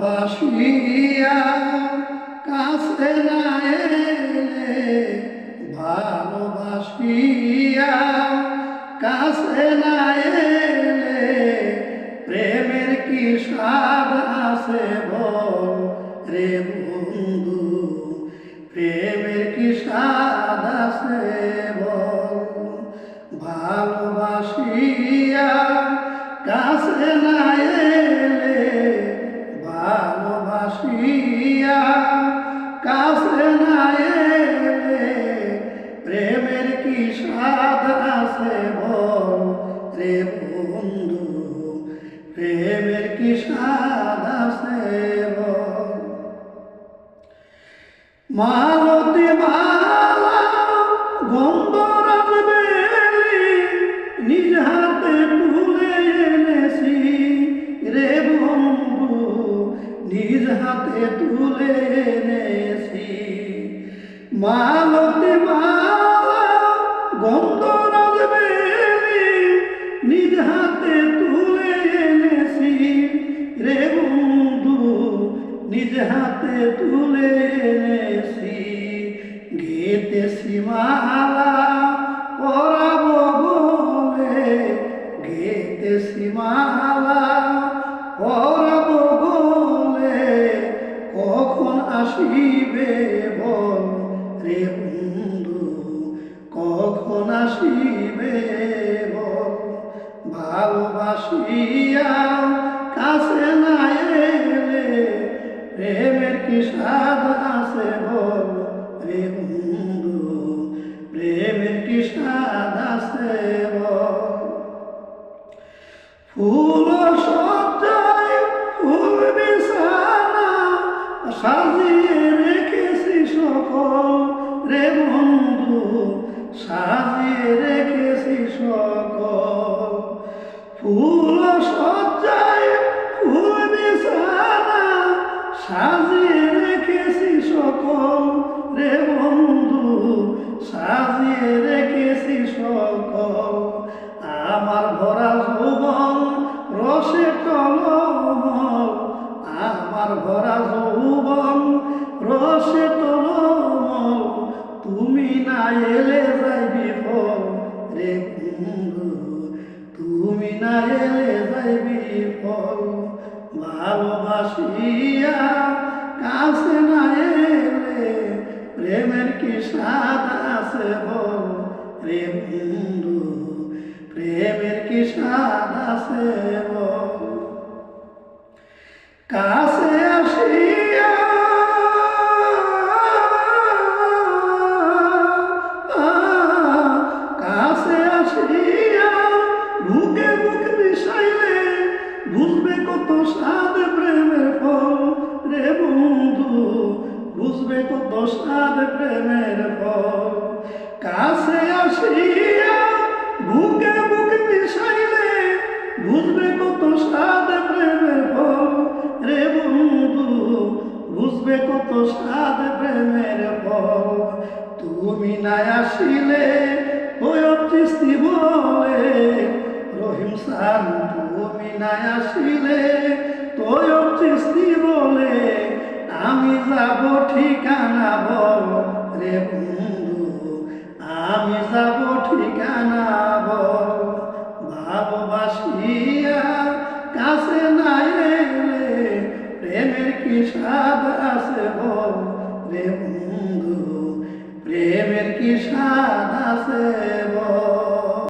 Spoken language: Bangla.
ভালোবাসিয়া কাছে না এলে, ভালোবাসিয়া কাছে না এলে, প্রেমের কি স্বাদ আছে বল রে বন্ধু, প্রেমের কি স্বাদ আছে বল। ভালোবাসিয়া কাছে না এলে, ভালোবাসিয়া কাছে না এলে, প্রেমের কি স্বাদ আছে বল রে বন্ধু, প্রেমের কি স্বাদ আছে বল। মালতী মালা গন্ধরাজ বেলি নিজ হাতে তুলে এনেছি রে বন্ধু, নিজ হাতে তুলে এনেছি। মালতী মালা গন্ধরাজ বেলি নিজ হাতে তুলে এনেছি রে বন্ধু, নিজ হাতে তুলে এনেছি। গেতেছি মালা পরাবো বলে, গেতেছি মালা পরাবো বলে, কখন আসিবে বল রে বন্ধু, কখন আসিবে বল। ভালোবাসিয়া কাছে না এলে, প্রেমের কি স্বাদ আছে বল রে বন্ধু, প্রেমের কি স্বাদ আছে বল। ফুল সজ্জায় ফুল বিছানা সাজিয়ে রেখেছি সকল রে বন্ধু, সাজিয়ে রেখেছি সকল। ফুল সজ্জায় ফুল বিছানা সাজিয়ে রেখেছি সকল রে বন্ধু, সাজিয়ে রেখেছি সকল। আমার ভরা যৌবন রসে টলমল, আমার ভরা যৌবন রসে টলমল, তুমি না এলে যাই বিফল রে বন্ধু, তুমি না এলে যাই বিফল। ভালোবাসিয়া কাছে না এলে, প্রেমের কি স্বাদ আছে বল রে বন্ধু, প্রেমের কি স্বাদ আছে বল। কাছে আসিয়া কাছে আসিয়া বুকে বুক মিশাইলে, বুঝবে কত স্বাদ প্রেমের ফল রে বন্ধু, বুঝবে কত স্বাদ প্রেমের ফল। কাছে আসিয়া বুকে বুক মিশাইলে, বুঝবে কত স্বাদ প্রেমের ফল রে বন্ধু, বুঝবে কত স্বাদ প্রেমের ফল। তুমি না আসিলে তৈয়ব চিশতি বলে রহিম সান, তুমি না আসিলে তৈয়ব চিশতি বলে, আমি যাব ঠিকানা বল রে বন্ধু, আমি যাব ঠিকানা বল। ভালোবাসিয়া কাছে না এলে, প্রেমের কি স্বাদ আছে বল রে বন্ধু, প্রেমের কি স্বাদ আছে বল।